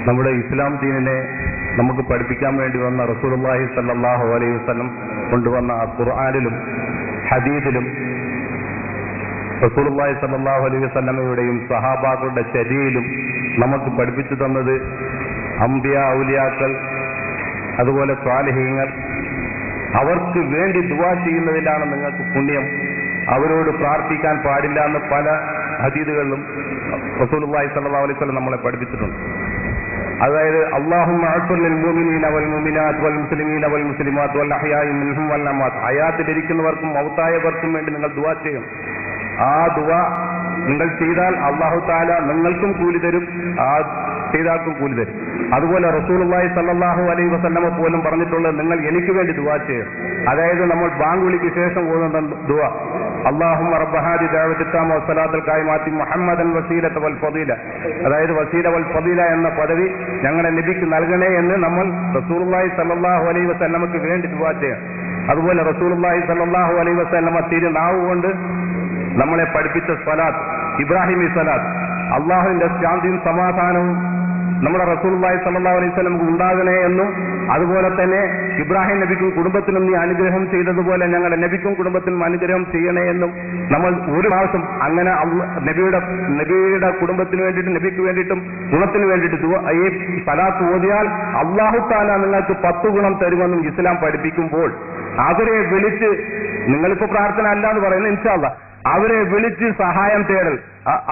നമ്മുടെ ഇസ്ലാം ദീനിനെ നമുക്ക് പഠിപ്പിക്കാൻ വേണ്ടി വന്ന റസൂലുള്ളാഹി സ്വല്ലല്ലാഹു അലൈഹി വസല്ലം കൊണ്ടുവന്ന ഖുർആനിലും ഹദീസിലും റസൂലുള്ളാഹി സ്വല്ലല്ലാഹു അലൈഹി വസല്ലമയുടെയും സഹാബാക്കളുടെ ചര്യയിലും നമുക്ക് പഠിപ്പിച്ചു തന്നത് അംബിയ ഔലിയാക്കൾ അതുപോലെ സ്വാലിഹീങ്ങൾ അവർക്ക് വേണ്ടി ദുആ ചെയ്യുന്നതിലാണ് നിങ്ങൾക്ക് പുണ്യം, അവരോട് പ്രാർത്ഥിക്കാൻ പാടില്ല എന്ന് പല ഹദീസുകളിലും റസൂലുള്ളാഹി സ്വല്ലല്ലാഹു അലൈഹി വസല്ലം നമ്മളെ പഠിപ്പിച്ചിട്ടുണ്ട്. അതായത് അല്ലാഹുമ്മ അഗ്ഫിർ ലിൽ മുഅ്മിനീന വൽ മുഅ്മിനാത്ത് വൽ മുസ്ലിമീന വൽ മുസ്ലിമാത്ത് വൽ അഹ്യാഇ മിൻഹും വൽ അംവാത്ത്. ഹയാത്തിലിരിക്കുന്നവർക്കും മൗത്തായവർക്കും വേണ്ടി നിങ്ങൾ ദുആ ചെയ്യണം. ആ ദുആ നിങ്ങൾ ചെയ്താൽ അല്ലാഹു തആല നിങ്ങൾക്കും കൂലി തരും, ആ ചെയ്താൽക്കും കൂലി തരും. അതുപോലെ റസൂലുള്ളാഹി സ്വല്ലല്ലാഹു അലൈഹി വസല്ലമ പോലും പറഞ്ഞിട്ടുള്ളത് നിങ്ങൾ എനിക്ക് വേണ്ടി ദുആ ചെയ്യണം. അതായത് നമ്മൾ ബാങ്ക് വിളിക്ക് ശേഷം ഓതുന്ന ദുആ അല്ലാഹുമ്മ റബ്ബ ഹാദി ദഅവത്തി തമ്മ വസ്സലാത്തുൽ ഖായിമാത്തി മുഹമ്മദൻ വസീലത വൽ ഫദീല, അതായത് വസീല വൽ ഫദീല എന്ന പദവി ഞങ്ങളുടെ നബിക്ക് നൽകണേ എന്ന് നമ്മൾ റസൂലുള്ളാഹി സ്വല്ലല്ലാഹു അലൈഹി വസല്ലമക്ക് വേണ്ടി ദുആ ചെയ്യണം. അതുപോലെ റസൂലുള്ളാഹി സ്വല്ലല്ലാഹു അലൈഹി വസല്ലമ തിരുനാവ് കൊണ്ട് നമ്മളെ പഠിപ്പിച്ച സ്വലാത്ത് ഇബ്രാഹിമി സ്വലാത്ത്, അള്ളാഹുവിന്റെ ശാന്തിയും സമാധാനവും നമ്മുടെ റസൂലുള്ളാഹി സ്വല്ലല്ലാഹു അലൈഹി വസല്ലമക്ക് ഉണ്ടാകണേ എന്നും അതുപോലെ തന്നെ ഇബ്രാഹിം നബിക്കും കുടുംബത്തിനും നീ അനുഗ്രഹം ചെയ്തതുപോലെ ഞങ്ങളുടെ നബിക്കും കുടുംബത്തിനും അനുഗ്രഹം ചെയ്യണേ എന്നും നമ്മൾ ഒരു പ്രാവശ്യം അങ്ങനെ നബിയുടെ കുടുംബത്തിന് വേണ്ടിയിട്ടും നബിക്ക് വേണ്ടിയിട്ടും ഗുണത്തിന് വേണ്ടിയിട്ട് ഈ സ്വലാത്ത് ഓതിയാൽ അല്ലാഹു തആല നിങ്ങൾക്ക് 10 ഗുണം തരുമെന്നും ഇസ്ലാം പഠിപ്പിക്കുമ്പോൾ അവരെ വിളിച്ച്, നിങ്ങളിപ്പോ പ്രാർത്ഥന അല്ല എന്ന് പറയുന്നത് ഇൻഷാ അല്ലാഹ്, അവരെ വിളിച്ച് സഹായം തേടൽ,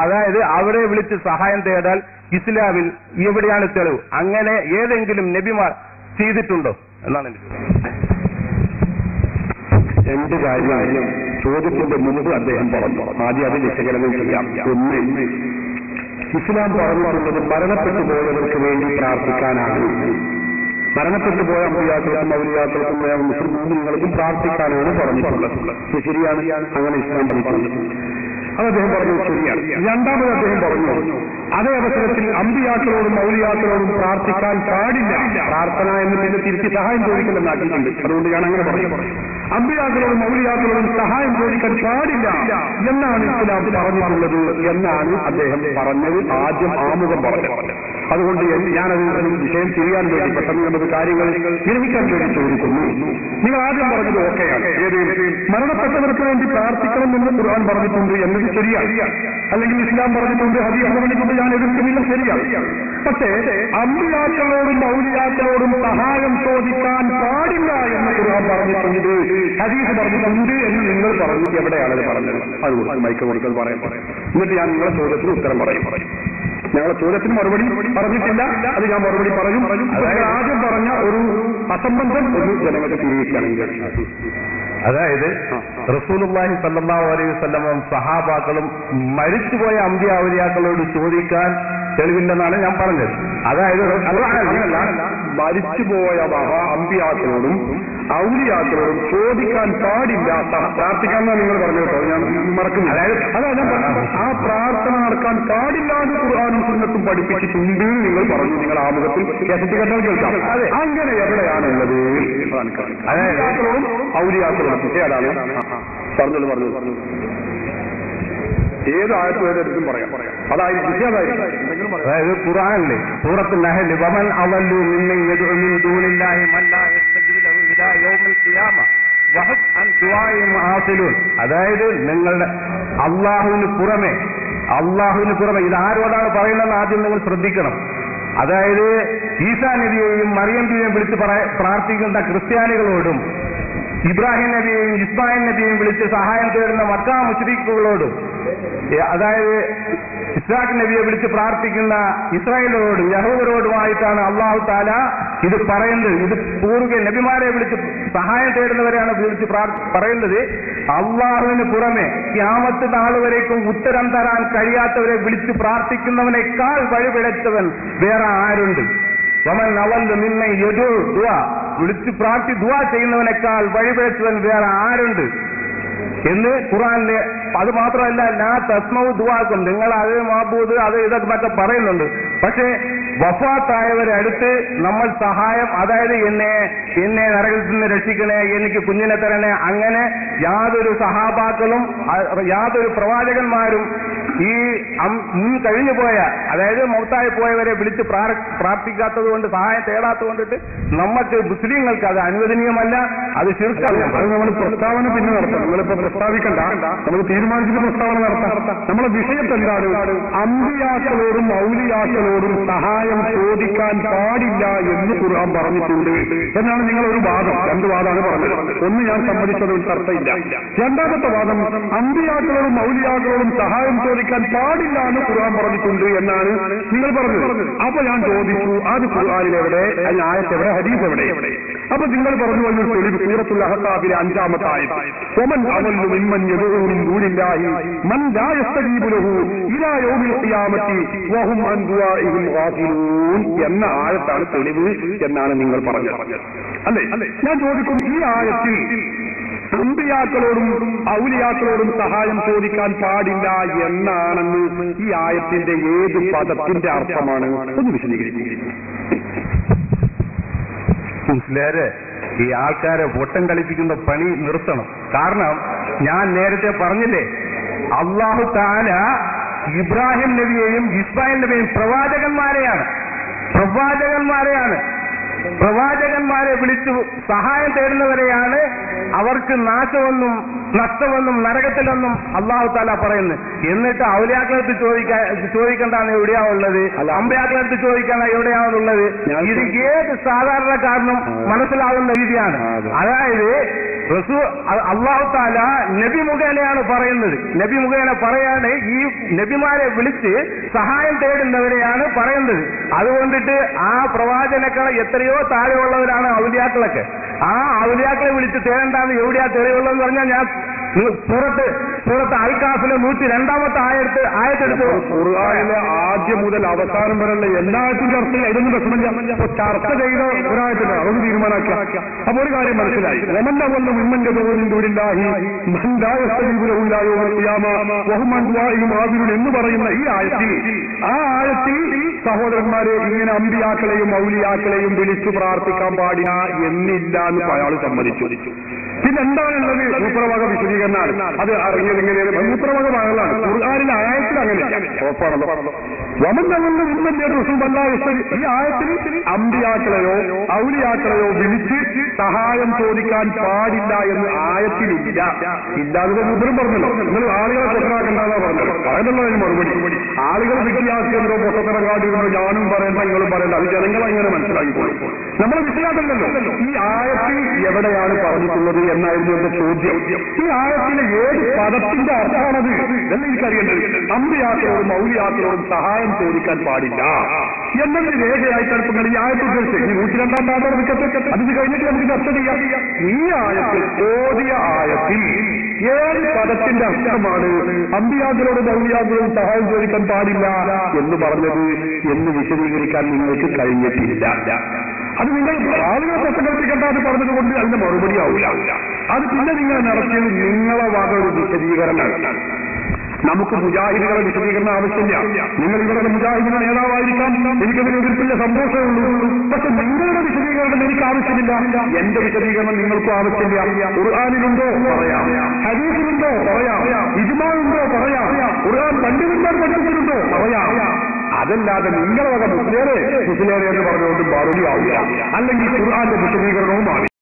അതായത് അവരെ വിളിച്ച് സഹായം തേടാൽ ഇസ്ലാമിൽ എവിടെയാണ് തെളിവ്? അങ്ങനെ ഏതെങ്കിലും നബിമാർ ചെയ്തിട്ടുണ്ടോ എന്നാണ് രണ്ട് കാര്യം ചോദ്യത്തിന്റെ മുമ്പ് അദ്ദേഹം പറഞ്ഞു. ആദ്യം അത് വിശകലനം ചെയ്യാം. ഒന്ന്, ഇസ്ലാം പറഞ്ഞിട്ടുള്ളത് മരണപ്പെട്ടു പോയവർക്ക് വേണ്ടി പ്രാർത്ഥിക്കാനാണ്. മരണപ്പെട്ടു പോയ അമ്പിയാക്കൾക്കും ഔലിയാക്കൾക്കും മുസ്ലിങ്ങൾക്കും പ്രാർത്ഥിക്കാനാണ് പറഞ്ഞിട്ടുള്ളത്. ശരിയാണ്, അങ്ങനെ ഇസ്ലാം പറഞ്ഞിട്ടുണ്ട്. അത് അദ്ദേഹം പറഞ്ഞു ശരിയാണ്. രണ്ടാമത് അദ്ദേഹം പറഞ്ഞു അതേ അവസരത്തിൽ അമ്പിയാക്കളോടും ഔലിയാക്കളോടും പ്രാർത്ഥിക്കാൻ പാടില്ല. പ്രാർത്ഥന എന്ന് പിന്നെ തിരിച്ച് സഹായം ചോദിക്കണമെന്നാക്കിയിട്ടുണ്ട്. അതുകൊണ്ട് ഞാൻ അങ്ങനെ പറഞ്ഞു. അമ്പിയാക്കളോടും ഔലിയാക്കളോടും സഹായം ചോദിക്കാൻ പാടില്ല എന്നാണ് ഇസ്ലാം പറഞ്ഞിട്ടുള്ളത് എന്നാണ് അദ്ദേഹം പറഞ്ഞത്. ആദ്യം ആമുഖം പറഞ്ഞത്. അതുകൊണ്ട് ഞാനത് വിഷയം ചെയ്യാൻ വേണ്ടി പെട്ടെന്ന് നമുക്ക് കാര്യങ്ങൾ ഗ്രഹിക്കാൻ വേണ്ടി ചോദിക്കുന്നു. നിങ്ങൾ ആദ്യം പറഞ്ഞത് ഓക്കെയാണ്. ഏത് മരണപ്പെട്ടവർക്ക് വേണ്ടി പ്രാർത്ഥിക്കണമെന്ന് ഖുർആൻ പറഞ്ഞിട്ടുണ്ട് എന്നത് ശരിയാണ്, അല്ലെങ്കിൽ ഇസ്ലാം പറഞ്ഞിട്ടുണ്ട്, ഹദീസ് പറഞ്ഞിട്ടുണ്ട്, ഞാൻ എതിർക്കുന്നില്ല, ശരിയാണ്. പക്ഷേ അമ്പിയാക്കളോടും ഔലിയാക്കളോടും സഹായം ചോദിക്കാൻ പാടില്ല എന്ന് ഖുർആൻ പറഞ്ഞിട്ടുണ്ട്, ഹദീസ് പറഞ്ഞിട്ടുണ്ട് എന്ന് നിങ്ങൾ പറഞ്ഞു. എവിടെയാണത് പറഞ്ഞത്? അതുകൊണ്ട് മൈക്ക് കൊടുക്കൽ പറയാൻ. എന്നിട്ട് ഞാൻ നിങ്ങളുടെ ചോദ്യത്തിന് ഉത്തരം പറയും. ഞങ്ങളുടെ ചോദ്യത്തിന് മറുപടി പറഞ്ഞിട്ടില്ല, അത് ഞാൻ മറുപടി പറയും. ആദ്യം പറഞ്ഞ ഒരു അസംബന്ധം ഒരു ജനങ്ങൾക്ക് തിരികെയാണെങ്കിൽ, അതായത് റസൂലുള്ളാഹി സ്വല്ലല്ലാഹു അലൈഹി വസല്ലമയും സഹാബാക്കളും മരിച്ചുപോയ അമ്പിയ ഔലിയാക്കളോട് ചോദിക്കാൻ തെളിവില്ലെന്നാണ് ഞാൻ പറഞ്ഞത്. അതായത് മരിച്ചുപോയ അമ്പിയാക്കളോടും ഔലിയാക്കളോടും ചോദിക്കാൻ പാടില്ല, പ്രാർത്ഥിക്കാമെന്നാണ് നിങ്ങൾ പറഞ്ഞു കേട്ടോ. ഞാൻ മറക്കുന്നു. അതായത് ആ പ്രാർത്ഥന നടക്കാൻ പാടില്ല എന്ന് ഖുർആനും സുന്നത്തും പഠിപ്പിച്ചിട്ടുണ്ട് നിങ്ങൾ പറഞ്ഞു. നിങ്ങൾ ആമുഖത്തിൽ കേസറ്റ് കേട്ടാൽ കേൾക്കാം. അങ്ങനെ എവിടെയാണുള്ളത്? അമ്പിയാക്കളോടും ഔലിയാക്കളോടും ഏതാണ് പറഞ്ഞത്? ഏത് ആയത്തും പറയാം. അതായത് ഖുർആനിലെ സൂറത്തുൽ നഹ്ൽ വമൻ അളല്ലു മിമ്മൻ യദ്ഉ മിൻ ദൂനില്ലാഹി മൻ ലാ യസ്തജീബു ലഹു ഇലാ യൗമിൽ ഖിയാമ വഹും അൻ ദുആഇഹിം ആസിലൂൻ. അതായത് നിങ്ങളുടെ അല്ലാഹുവിന് പുറമെ ഇത് ആരോടാണ് പറയുന്നതെന്ന് ആദ്യം നിങ്ങൾ ശ്രദ്ധിക്കണം. അതായത് ഈസാ നബിയെയും മറിയം ബിയെയും വിളിച്ച് പ്രാർത്ഥിക്കുന്ന ക്രിസ്ത്യാനികളോടും ഇബ്രാഹിം നബിയെയും ഇസ്മായിൽ നബിയെയും വിളിച്ച് സഹായം തേടുന്ന മക്കാ മുശ്രിക്കുകളോടും, അതായത് ഇസ്ഹാഖ് നബിയെ വിളിച്ച് പ്രാർത്ഥിക്കുന്ന ഇസ്രായേലിനോടും യഹൂദരോടുമായിട്ടാണ് അല്ലാഹു തആല ഇത് പറയുന്നത്. ഇത് പൂർവ്വ നബിമാരെ വിളിച്ച് സഹായം തേടുന്നവരെയാണ് വിളിച്ച് പറയുന്നത്. അള്ളാഹുവിന് പുറമെ ഖിയാമത്ത് നാൾ വരേക്കും ഉത്തരം തരാൻ കഴിയാത്തവരെ വിളിച്ച് പ്രാർത്ഥിക്കുന്നവനേക്കാൾ വഴിപിഴച്ചവൻ വേറെ ആരുണ്ട്? വമൻ അളല്ലു മിമ്മൻ യദ്ഉ ദുആ, വിളിച്ച് ദുആ ചെയ്യുന്നവനേക്കാൾ വഴിപിഴച്ചവൻ വേറെ ആരുണ്ട് എന്ന് ഖുർആനിലെ. അത് മാത്രമല്ല, ലാ തസ്മഉ ദുആക്കും, നിങ്ങൾ അത് മാബൂദ് അത് ഇതൊക്കെ പറയുന്നുണ്ട്. പക്ഷേ വഫാത്തായവരെ അടുത്ത് നമ്മൾ സഹായം, അതായത് എന്നെ നരകത്തിൽ നിന്ന് രക്ഷിക്കണേ, എനിക്ക് കുഞ്ഞിനെ തരണേ, അങ്ങനെ യാതൊരു സഹാബാക്കളും യാതൊരു പ്രവാചകന്മാരും ഈ മുൻ കഴിഞ്ഞു പോയ, അതായത് മൗത്തായി പോയവരെ വിളിച്ച് പ്രാർത്ഥിക്കാത്തത് കൊണ്ട്, സഹായം തേടാത്തത് കൊണ്ടിട്ട് നമുക്ക് മുസ്ലിങ്ങൾക്ക് അത് അനുവദനീയമല്ല, അത് ശിർക്കാണ്. അത് നമ്മൾ പ്രസ്താവന പിന്നെ നടത്താം. നമ്മളിപ്പോ പ്രസ്താവിക്കണ്ട, നമ്മൾ തീരുമാനിച്ചിട്ട് പ്രസ്താവന നടത്താം. നമ്മളെ വിഷയത്തെന്താണ്? അമ്പിയാക്കളോടും ഔലിയാക്കളോടും സഹായം ചോദിക്കാൻ പാടില്ല എന്ന് ഖുർആൻ പറഞ്ഞിട്ടുണ്ട് എന്നാണ് നിങ്ങളൊരു വാദം. രണ്ട് വാദമാണ് പറഞ്ഞത്. ഒന്ന് ഞാൻ സമ്മതിച്ചത് ചർച്ചയില്ല. രണ്ടാമത്തെ വാദം അമ്പിയാക്കളോടും ഔലിയാക്കളോടും സഹായം ചോദിക്കാൻ പാടില്ല എന്ന് ഖുർആൻ പറഞ്ഞിട്ടുണ്ട് എന്നാണ് നിങ്ങൾ പറഞ്ഞത്. അപ്പൊ ഞാൻ ചോദിച്ചു, അത് ഖുർആനിലെവിടെ, അതിന് ആയത്തെവിടെ, ഹദീസ് എവിടെ? അപ്പൊ നിങ്ങൾ പറഞ്ഞു എന്നൊരു തെളിവ് സൂറത്തുൽ അഹ്സാബിലെ 5-ാമത്തെ ആയത്ത്, വമൻ അളല്ലു മിമ്മൻ യദഉ മിൻ ദൂനില്ലാഹി മൻ ലാ യസ്തജീബു ലഹു ഇലാ യൗമിൽ ഖിയാമത്തി വഹും അൻ ദുആഇഹിം ഗാഫിലൂൻ എന്ന ആയത്താണ് തെളിവ് എന്നാണ് നിങ്ങൾ പറഞ്ഞത്, അല്ലേ? ഞാൻ ചോദിക്കും, ഈ ആയത്തിൽ അമ്പിയാക്കളോടും ഔലിയാക്കളോടും സഹായം ചോദിക്കാൻ പാടില്ല എന്നാണെന്ന് ഈ ആയത്തിന്റെ ഏത് പദത്തിന്റെ അർത്ഥമാണ്? ഒന്ന് വിശദീകരിക്കും. മുസ്ലിയാരെ, ഈ ആൾക്കാരെ പൊട്ടം കളിപ്പിക്കുന്ന പണി നിർത്തണം. കാരണം ഞാൻ നേരത്തെ പറഞ്ഞില്ലേ, അല്ലാഹു തആല ഇബ്രാഹിം നബിയെയും ഇസ്മായിൽ നബിയെയും പ്രവാചകന്മാരെ വിളിച്ചു സഹായം തേടുന്നവരെയാണ് അവർക്ക് നാശമെന്നും നഷ്ടമെന്നും നരകത്തിലെന്നും അല്ലാഹു തആല പറയുന്നത്. എന്നിട്ട് ഔലിയാക്കളടുത്ത് ചോദിക്കേണ്ടാണ് എവിടെയാ ഉള്ളത്, അമ്പയാക്കളടുത്ത് ചോദിക്കാനാണ് എവിടെയാണുള്ളത്. ഇത് ഏത് സാധാരണക്കാരനും മനസ്സിലാവുന്ന രീതിയാണ്. അതായത് അല്ലാഹു തആല നബി മുഖേനയാണ് പറയുന്നത്. നബി മുഖേന പറയാണ് ഈ നബിമാരെ വിളിച്ച് സഹായം തേടുന്നവരെയാണ് പറയുന്നത്. അതുകൊണ്ടിട്ട് ആ പ്രവാചനക്കളെ എത്രയോ താഴെയുള്ളവരാണ് ഔലിയാക്കളൊക്കെ. ആ ഔലിയാക്കളെ വിളിച്ച് തേടേണ്ടാന്ന് എവിടെയാ തെളിവുള്ളതെന്ന് പറഞ്ഞാൽ ഞാൻ സൂറത്ത് അൽ-കാഫിലെ 102-ാമത്തെ ആയത്തെടുത്ത് ഖുർആനിലെ ആദ്യം മുതൽ അവസാനം വരെയുള്ള എല്ലാത്തിനും ചർച്ച ഇതൊന്നും പ്രശ്നമില്ല. അപ്പൊ ചർച്ച ചെയ്ത ഒരാഴ്ച അതൊന്ന് തീരുമാനാക്കുക. അപ്പൊ ഒരു കാര്യം മനസ്സിലായി, വമന്റെ കൊണ്ട് മുൻമന്റെ ദൂരില്ലാഹി എന്ന് പറയുന്ന ഈ ആയത്തിൽ, ആ ആയത്തിൽ സഹോദരന്മാരെ ഇങ്ങനെ അമ്പിയാക്കളെയും ഔലിയാക്കളെയും വിളിച്ചു പ്രാർത്ഥിക്കാൻ പാടില്ല എന്നില്ല എന്ന് അയാൾ സമ്മതിച്ചു. പിന്നെന്താണുള്ളത്? മൂത്രവക വിശദീകരണമാണ്. അത് അറിഞ്ഞത് എങ്ങനെയാണ്? മൂത്രവക ഭാഗങ്ങളാണ്. ഖുർആനിലെ ആയത്തിൽ അങ്ങനെയാണ്. ഉറപ്പാണല്ലോ. വമന്നവന്റെ മുൻപന്റെ റസൂലല്ലാ ഈ ആയത്തിൽ അമ്പിയാക്കളെയോ ഔലിയാക്കളെയോ വിളിച്ച് സഹായം ചോദിക്കാൻ പാടില്ല എന്ന് ആയത്തിലില്ല. ഇല്ലാതെ മുദ്രം പറഞ്ഞല്ലോ. നിങ്ങൾ ആളുകളെ പൊട്ടനാക്കണ്ടെന്നാ പറഞ്ഞല്ലോ. അതിനുള്ള മറുപടി, ആളുകൾ വിദ്യാർത്ഥികളോ പൊട്ടത്തരം കാട്ടുകളോ ഞാനും പറയണ്ട നിങ്ങളും പറയണ്ട, അത് ജനങ്ങളെ ഇങ്ങനെ മനസ്സിലാക്കിക്കോളും. നമ്മളെ വിഷയാക്കണ്ടല്ലോ. ഈ ആയത്തിൽ എവിടെയാണ് പറഞ്ഞിട്ടുള്ളത് എന്നായിരുന്നു എന്റെ ചോദ്യം. ഈ ആയത്തിലെ ഏത് പദത്തിന്റെ അർത്ഥമാണത് എന്ന് എനിക്കറിയേണ്ടത്. അമ്പിയാക്കളോടും മൗലിയാക്കളോടും സഹായം ചോദിക്കാൻ പാടില്ല എന്നത് രേഖയായിട്ടാണ് നിങ്ങൾ ഈ ആയത്ത് ഉദ്ദേശിച്ചത്. ഈ 102-ാം ആയത്തോടെ നിൽക്കട്ടെ, അത് കഴിഞ്ഞിട്ട് നമുക്ക് ചർച്ച ചെയ്യാം. ഈ ആയത്തിൽ ഓതിയ ആയത്തിൽ ഏത് പദത്തിന്റെ അർത്ഥമാണ് അമ്പിയാക്കളോടും മൗലിയാക്കളോടും സഹായം ചോദിക്കാൻ പാടില്ല എന്ന് പറഞ്ഞത് എന്ന് വിശദീകരിക്കാൻ നിങ്ങൾക്ക് കഴിഞ്ഞിട്ടില്ല. അത് നിങ്ങൾ ആളുകളെ പ്രസംഗിക്കേണ്ട അത് പറഞ്ഞതുകൊണ്ട് അതിന്റെ മറുപടി ആവില്ല. അത് പിന്നെ നിങ്ങൾ നടത്തിയത് നിങ്ങളെ വക ഒരു വിശദീകരണമാണ്. നമുക്ക് മുജാഹിദുകളെ വിശദീകരണം ആവശ്യമില്ല. നിങ്ങൾ ഇവരുടെ മുജാഹിദിന്റെ നേതാവായിരിക്കാം, എനിക്കതിന് എതിർപ്പില്ല, സന്തോഷമുള്ളൂ. പക്ഷെ നിങ്ങളുടെ വിശദീകരണം എനിക്ക് ആവശ്യമില്ല. എന്റെ വിശദീകരണം നിങ്ങൾക്കും ആവശ്യമില്ല. ഖുർആനിലുണ്ടോ പറയാം, ഹദീസിലുണ്ടോ പറയാം, ഇജ്മാ ഉണ്ടോ പറയാം, ഖുർആൻ പണ്ഡിതന്മാർ പഠിപ്പിച്ചിട്ടുണ്ടോ പറയാം. അതല്ലാതെ നിങ്ങളെ വക മുസ്ലിമേ എന്ന് പറഞ്ഞുകൊണ്ട് മറുപടി ആവില്ല. അല്ലെങ്കിൽ ഖുർആന്റെ വിശദീകരണവും ആവില്ല.